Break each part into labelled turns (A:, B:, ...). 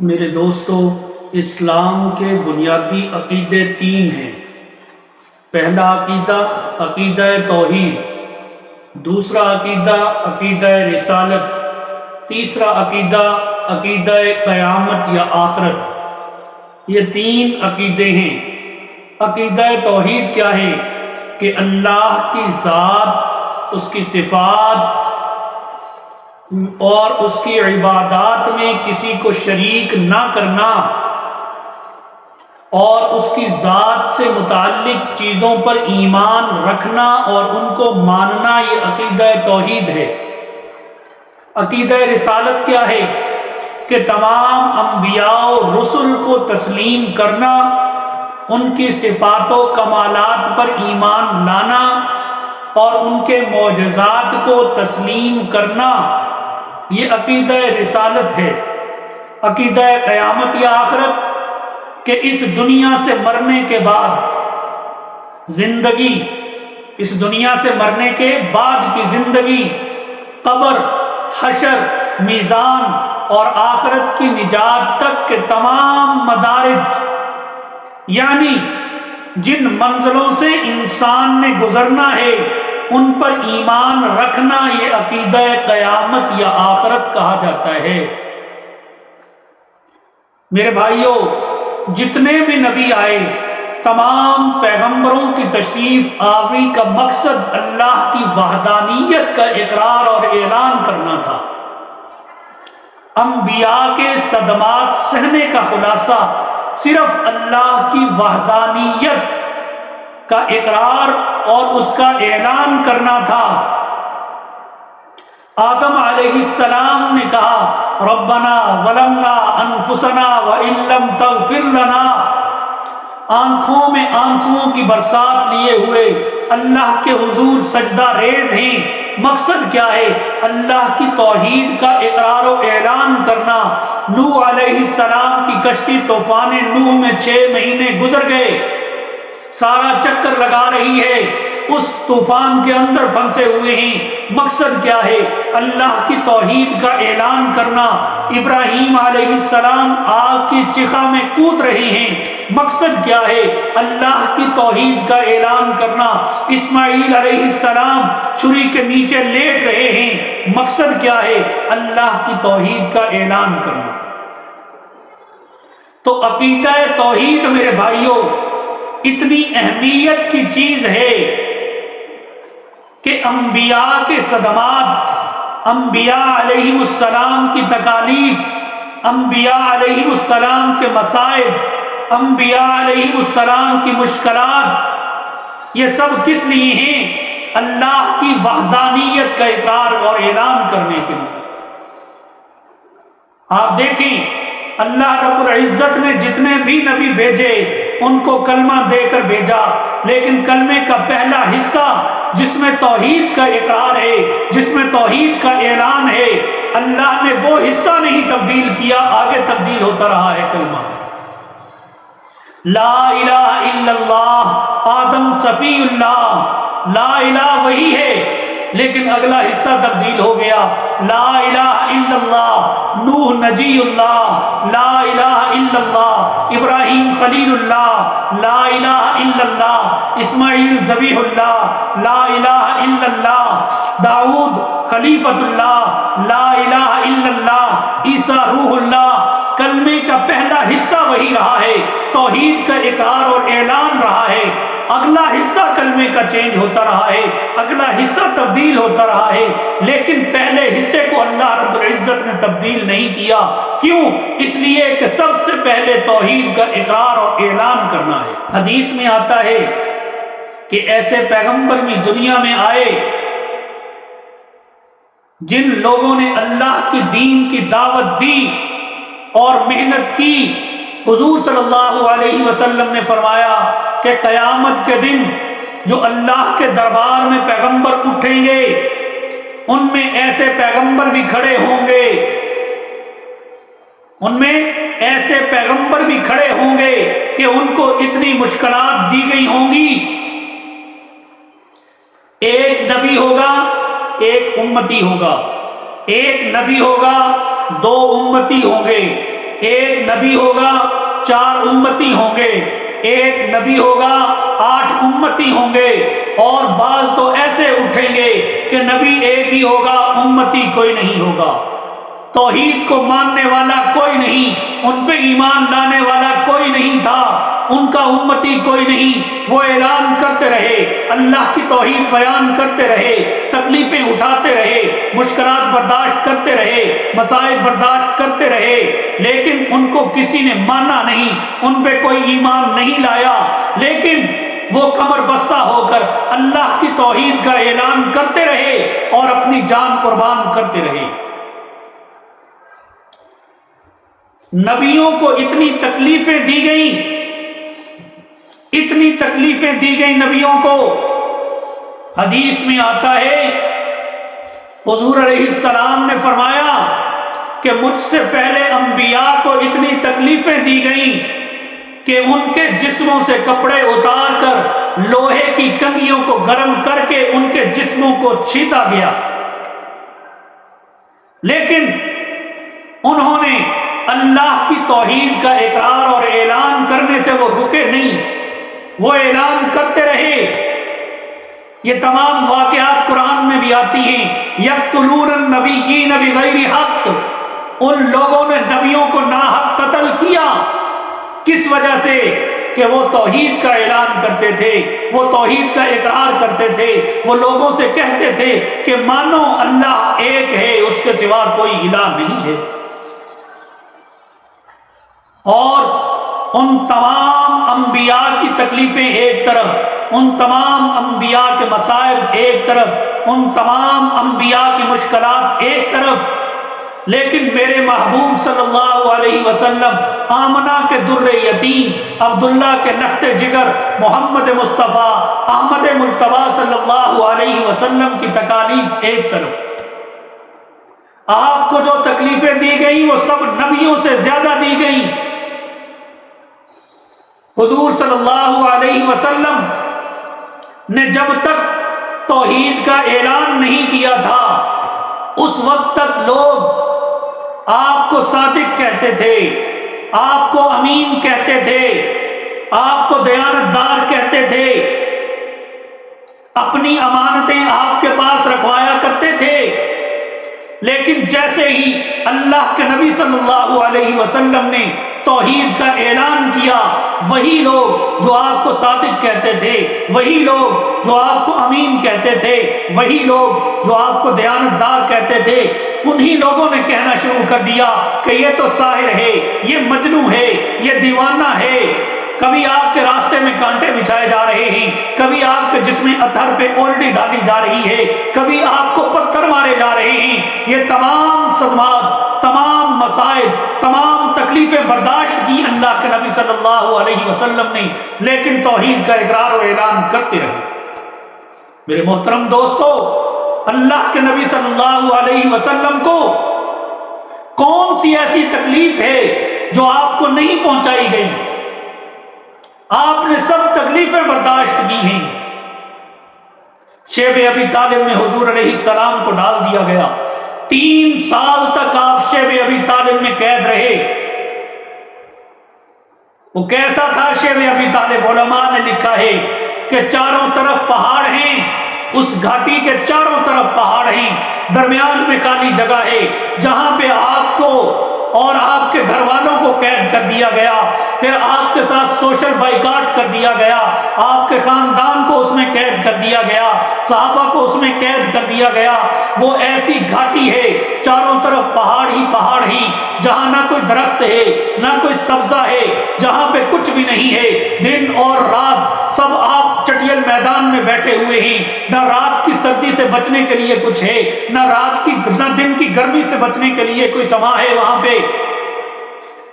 A: میرے دوستو، اسلام کے بنیادی عقیدے تین ہیں۔ پہلا عقیدہ عقیدہ توحید، دوسرا عقیدہ عقیدہ رسالت، تیسرا عقیدہ عقیدہ قیامت یا آخرت۔ یہ تین عقیدے ہیں۔ عقیدہ توحید کیا ہے؟ کہ اللہ کی ذات، اس کی صفات اور اس کی عبادات میں کسی کو شریک نہ کرنا، اور اس کی ذات سے متعلق چیزوں پر ایمان رکھنا اور ان کو ماننا، یہ عقیدہ توحید ہے۔ عقیدہ رسالت کیا ہے؟ کہ تمام انبیاء و رسل کو تسلیم کرنا، ان کی صفات و کمالات پر ایمان لانا اور ان کے معجزات کو تسلیم کرنا، یہ عقیدہ رسالت ہے۔ عقیدہ قیامت یا آخرت، کہ اس دنیا سے مرنے کے بعد زندگی، اس دنیا سے مرنے کے بعد کی زندگی، قبر، حشر، میزان اور آخرت کی نجات تک کے تمام مدارج، یعنی جن منزلوں سے انسان نے گزرنا ہے ان پر ایمان رکھنا، یہ عقیدہ قیامت یا آخرت کہا جاتا ہے۔ میرے بھائیوں، جتنے بھی نبی آئے، تمام پیغمبروں کی تشریف آوری کا مقصد اللہ کی وحدانیت کا اقرار اور اعلان کرنا تھا۔ انبیاء کے صدمات سہنے کا خلاصہ صرف اللہ کی وحدانیت کا اقرار اور اس کا اعلان کرنا تھا۔ آدم علیہ السلام نے کہا، ربنا ظلمنا انفسنا وان لم تغفر لنا، آنکھوں میں آنسوؤں کی برسات لیے ہوئے اللہ کے حضور سجدہ ریز ہیں۔ مقصد کیا ہے؟ اللہ کی توحید کا اقرار و اعلان کرنا۔ نوح علیہ السلام کی کشتی طوفان نوح میں 6 مہینے گزر گئے، سارا چکر لگا رہی ہے، اس طوفان کے اندر پھنسے ہوئے ہیں۔ مقصد کیا ہے؟ اللہ کی توحید کا اعلان کرنا۔ ابراہیم علیہ السلام آگ کی چخا میں کود رہے ہیں۔ مقصد کیا ہے؟ اللہ کی توحید کا اعلان کرنا۔ اسماعیل علیہ السلام چھری کے نیچے لیٹ رہے ہیں۔ مقصد کیا ہے؟ اللہ کی توحید کا اعلان کرنا۔ تو عقیدہ توحید میرے بھائیوں اتنی اہمیت کی چیز ہے کہ انبیاء کے صدمات، انبیاء علیہ السلام کی تکالیف، انبیاء علیہ السلام کے مصائب، انبیاء علیہ السلام کی مشکلات، یہ سب کس لیے ہیں؟ اللہ کی وحدانیت کا اقرار اور اعلان کرنے کے لیے۔ آپ دیکھیں، اللہ رب العزت نے جتنے بھی نبی بھیجے ان کو کلمہ دے کر بھیجا، لیکن کلمے کا پہلا حصہ جس میں توحید کا اقرار ہے، جس میں توحید کا اعلان ہے، اللہ نے وہ حصہ نہیں تبدیل کیا، آگے تبدیل ہوتا رہا ہے کلمہ۔ لا الہ الا اللہ، آدم صفی اللہ، لا الہ وہی ہے لیکن اگلا حصہ تبدیل ہو گیا۔ لا الہ الا اللہ، نوح نجی اللہ، لا الہ الا اللہ، ابراہیم خلیل اللہ، لا الہ الا اللہ، اسماعیل ذبیح اللہ، لا الہ الا اللہ، داؤد خلیفۃ اللہ، لا الہ الا اللہ، عیسیٰ روح اللہ۔ کلمے کا پہلا حصہ وہی رہا ہے، توحید کا اقرار اور اعلان رہا ہے۔ اگلا حصہ کلمے کا چینج ہوتا رہا ہے، اگلا حصہ تبدیل ہوتا رہا ہے، لیکن پہلے حصے کو اللہ رب العزت نے تبدیل نہیں کیا۔ کیوں؟ اس لیے کہ سب سے پہلے توحید کا اقرار اور اعلان کرنا ہے۔ حدیث میں آتا ہے کہ ایسے پیغمبر بھی دنیا میں آئے جن لوگوں نے اللہ کی دین کی دعوت دی اور محنت کی۔ حضور صلی اللہ علیہ وسلم نے فرمایا کہ قیامت کے دن جو اللہ کے دربار میں پیغمبر اٹھیں گے، ان میں ایسے پیغمبر بھی کھڑے ہوں گے، ان میں ایسے پیغمبر بھی کھڑے ہوں گے کہ ان کو اتنی مشکلات دی گئی ہوں گی۔ ایک نبی ہوگا، ایک امتی ہوگا، ایک نبی ہوگا، 2 امتی ہوں گے۔ ایک نبی ہوگا 4 امتی ہوں گے، ایک نبی ہوگا 8 امتی ہوں گے، اور بعض تو ایسے اٹھیں گے کہ نبی ایک ہی ہوگا، امتی کوئی نہیں ہوگا، توحید کو ماننے والا کوئی نہیں، ان پہ ایمان لانے والا کوئی نہیں تھا، ان کا امتی کوئی نہیں۔ وہ اعلان کرتے رہے، اللہ کی توحید بیان کرتے رہے، تکلیفیں اٹھاتے رہے، مشکلات برداشت کرتے رہے، مصائب برداشت کرتے رہے، لیکن ان کو کسی نے مانا نہیں، ان پہ کوئی ایمان نہیں لایا، لیکن وہ کمر بستہ ہو کر اللہ کی توحید کا اعلان کرتے رہے اور اپنی جان قربان کرتے رہے۔ نبیوں کو اتنی تکلیفیں دی گئیں، اتنی تکلیفیں دی گئی نبیوں کو، حدیث میں آتا ہے حضور علیہ السلام نے فرمایا کہ مجھ سے پہلے انبیاء کو اتنی تکلیفیں دی گئیں کہ ان کے جسموں سے کپڑے اتار کر لوہے کی کنگھیوں کو گرم کر کے ان کے جسموں کو چھیتا گیا، لیکن انہوں نے اللہ کی توحید کا اقرار اور اعلان کرنے سے وہ رکے نہیں، وہ اعلان کرتے رہے۔ یہ تمام واقعات قرآن میں بھی آتی ہیں، یقتلون النبیین بغیر حق، ان لوگوں نے نبیوں کو ناحق قتل کیا، کس وجہ سے؟ کہ وہ توحید کا اعلان کرتے تھے، وہ توحید کا اقرار کرتے تھے، وہ لوگوں سے کہتے تھے کہ مانو اللہ ایک ہے، اس کے سوا کوئی الہ نہیں ہے۔ اور ان تمام انبیاء کی تکلیفیں ایک طرف، ان تمام انبیاء کے مصائب ایک طرف، ان تمام انبیاء کی مشکلات ایک طرف، لیکن میرے محبوب صلی اللہ علیہ وسلم، آمنہ کے در یتیم، عبداللہ کے لخت جگر، محمد مصطفیٰ احمد مجتبیٰ صلی اللہ علیہ وسلم کی تکالیف ایک طرف۔ آپ کو جو تکلیفیں دی گئیں وہ سب نبیوں سے زیادہ دی گئیں۔ حضور صلی اللہ علیہ وسلم نے جب تک توحید کا اعلان نہیں کیا تھا، اس وقت تک لوگ آپ کو صادق کہتے تھے، آپ کو امین کہتے تھے، آپ کو دیانتدار کہتے تھے، اپنی امانتیں آپ کے پاس رکھوایا کرتے تھے، لیکن جیسے ہی اللہ کے نبی صلی اللہ علیہ وسلم نے توحید کا اعلان کیا، وہی لوگ جو آپ کو صادق کہتے تھے، وہی لوگ جو آپ کو امین کہتے تھے، وہی لوگ جو آپ کو دیانتدار کہتے تھے، انہی لوگوں نے کہنا شروع کر دیا کہ یہ تو ساحر ہے، یہ مجنون ہے، یہ دیوانہ ہے۔ کبھی آپ کے راستے میں کانٹے بچھائے جا رہے ہیں، کبھی آپ کے جسم اتھر پہ اولڈی ڈالی جا رہی ہے، کبھی آپ کو پتھر مارے جا رہے ہیں۔ یہ تمام صدمات، تمام مصائب، تمام تکلیفیں برداشت کی اللہ کے نبی صلی اللہ علیہ وسلم نے، لیکن توحید کا اقرار و اعلان کرتے رہے۔ میرے محترم دوستو، اللہ کے نبی صلی اللہ علیہ وسلم کو کون سی ایسی تکلیف ہے جو آپ کو نہیں پہنچائی گئی؟ آپ نے سب تکلیفیں برداشت کی ہیں۔ شیب ابی طالب میں حضور علیہ السلام کو ڈال دیا گیا، 3 سال تک آپ شیب ابی طالب میں قید رہے۔ وہ کیسا تھا شیب ابی طالب؟ علماء نے لکھا ہے کہ چاروں طرف پہاڑ ہیں، اس گھاٹی کے چاروں طرف پہاڑ ہیں، درمیان میں خالی جگہ ہے، جہاں پہ آپ کو اور آپ کے گھر والوں کو قید کر دیا گیا، پھر آپ کے ساتھ سوشل بائیکاٹ کر دیا گیا، آپ کے خاندان کو اس میں قید کر دیا گیا، صحابہ کو اس میں قید کر دیا گیا۔ وہ ایسی گھاٹی ہے، چاروں طرف پہاڑ ہی پہاڑ ہیں، جہاں نہ کوئی درخت ہے، نہ کوئی سبزہ ہے، جہاں پہ کچھ بھی نہیں ہے۔ دن اور رات سب آپ چٹیل میدان میں بیٹھے ہوئے ہیں، نہ رات کی سردی سے بچنے کے لیے کچھ ہے، نہ دن کی گرمی سے بچنے کے لیے کوئی سما ہے، وہاں پہ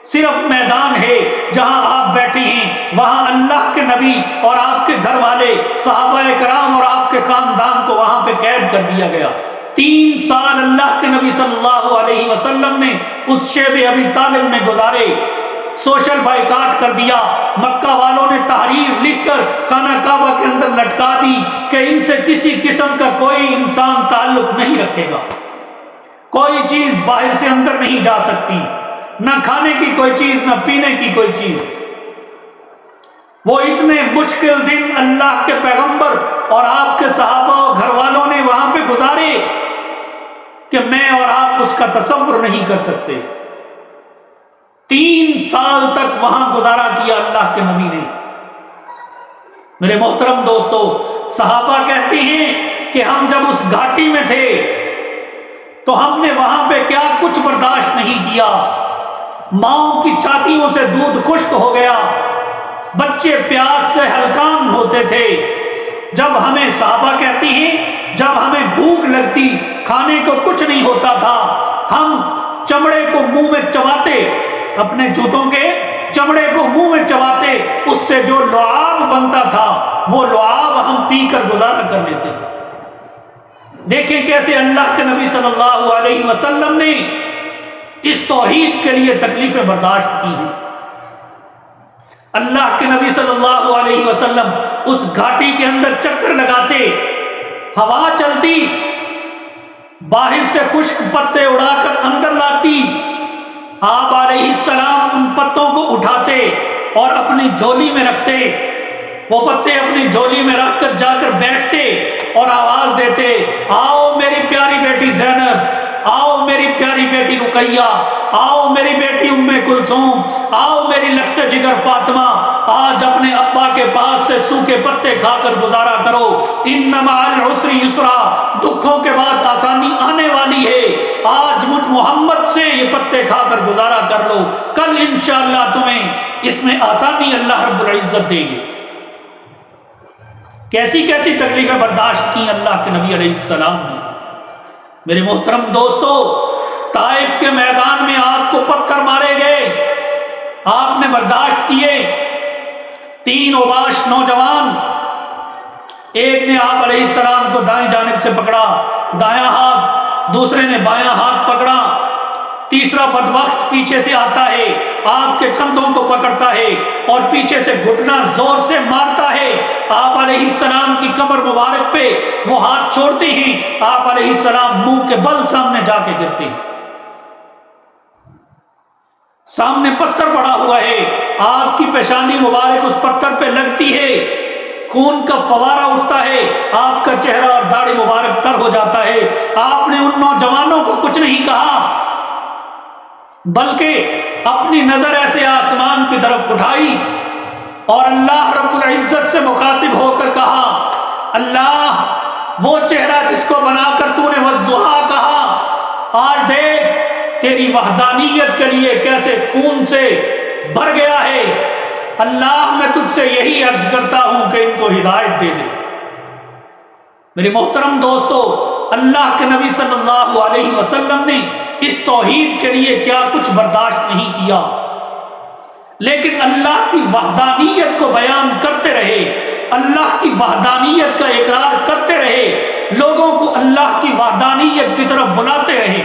A: صرف میدان ہے جہاں آپ بیٹھے ہیں۔ وہاں اللہ کے نبی اور آپ کے گھر والے، صحابہ کرام اور آپ کے خاندان کو وہاں پہ قید کر دیا گیا۔ 3 سال اللہ کے نبی صلی اللہ علیہ وسلم نے اس شیب ابی طالب میں گزارے، سوشل بائیکاٹ کر دیا۔ مکہ والوں نے تحریر لکھ کر خانہ کعبہ کے اندر لٹکا دی کہ ان سے کسی قسم کا کوئی انسان تعلق نہیں رکھے گا، کوئی چیز باہر سے اندر نہیں جا سکتی۔ نہ کھانے کی کوئی چیز، نہ پینے کی کوئی چیز۔ وہ اتنے مشکل دن اللہ کے پیغمبر اور آپ کے صحابہ اور گھر والوں نے وہاں پہ گزارے کہ میں اور آپ اس کا تصور نہیں کر سکتے۔ 3 سال تک وہاں گزارا کیا اللہ کے نبی نے۔ میرے محترم دوستو، صحابہ کہتے ہیں کہ ہم جب اس گھاٹی میں تھے تو ہم نے وہاں پہ کیا کچھ برداشت نہیں کیا۔ ماؤں کی چھاتیوں سے دودھ خشک ہو گیا، بچے پیاس سے ہلکان ہوتے تھے۔ جب ہمیں، صحابہ کہتی ہیں، جب ہمیں بھوک لگتی، کھانے کو کچھ نہیں ہوتا تھا، ہم چمڑے کو منہ میں چباتے، اپنے جوتوں کے چمڑے کو منہ میں چباتے، اس سے جو لعاب بنتا تھا وہ لعاب ہم پی کر گزارا کر لیتے تھے۔ دیکھیں کیسے اللہ کے نبی صلی اللہ علیہ وسلم نے اس توحید کے لیے تکلیفیں برداشت کی ہیں۔ اللہ کے نبی صلی اللہ علیہ وسلم اس گھاٹی کے اندر چکر لگاتے، ہوا چلتی، باہر سے خشک پتے اڑا کر اندر لاتی، آپ علیہ السلام ان پتوں کو اٹھاتے اور اپنی جھولی میں رکھتے، وہ پتے اپنی جھولی میں رکھ کر جا کر بیٹھتے اور آواز دیتے، آؤ میری پیاری بیٹی زینب، آؤ میری پیاری بیٹی رقیہ، آؤ میری بیٹی ام کلثوم، آؤ میری لخت جگر فاطمہ، آج اپنے ابا کے پاس سے سوکھے پتے کھا کر گزارا کرو، ان مع العسر یسرا، دکھوں کے بعد آسانی آنے والی ہے، آج مجھ محمد سے یہ پتے کھا کر گزارا کر لو، کل انشاءاللہ تمہیں اس میں آسانی اللہ رب العزت دے گی۔ کیسی کیسی تکلیفیں برداشت کی اللہ کے نبی علیہ السلام نے۔ میرے محترم دوستو، طائف کے میدان میں آپ کو پتھر مارے گئے، آپ نے برداشت کیے۔ 3 اوباش نوجوان، ایک نے آپ علیہ السلام کو دائیں جانب سے پکڑا، دایاں ہاتھ، دوسرے نے بایاں ہاتھ پکڑا، تیسرا بدبخت پیچھے سے آتا ہے، آپ کے کندھوں کو پکڑتا ہے اور پیچھے سے گھٹنا زور سے مارتا ہے۔ آپ علیہ السلام کی کمر مبارک پہ وہ ہاتھ چھوڑتے ہیں، آپ علیہ السلام منہ کے بل سامنے جا کے گرتے ہیں۔ سامنے پتھر پڑا ہوا ہے، آپ کی پیشانی مبارک اس پتھر پہ لگتی ہے، خون کا فوارہ اٹھتا ہے، آپ کا چہرہ اور داڑھی مبارک تر ہو جاتا ہے۔ آپ نے ان نوجوانوں کو کچھ نہیں کہا، بلکہ اپنی نظر ایسے آسمان کی طرف اٹھائی اور اللہ رب العزت سے مخاطب ہو کر کہا، اللہ، وہ چہرہ جس کو بنا کر تو نے والضحیٰ کہا، آج دیکھ تیری وحدانیت کے لیے کیسے خون سے بھر گیا ہے۔ اللہ، میں تجھ سے یہی عرض کرتا ہوں کہ ان کو ہدایت دے دے۔ میرے محترم دوستو، اللہ کے نبی صلی اللہ علیہ وسلم نے اس توحید کے لیے کیا کچھ برداشت نہیں کیا، لیکن اللہ کی وحدانیت کو بیان کرتے رہے، اللہ کی وحدانیت کا اقرار کرتے رہے، لوگوں کو اللہ کی وحدانیت کی طرف بلاتے رہے۔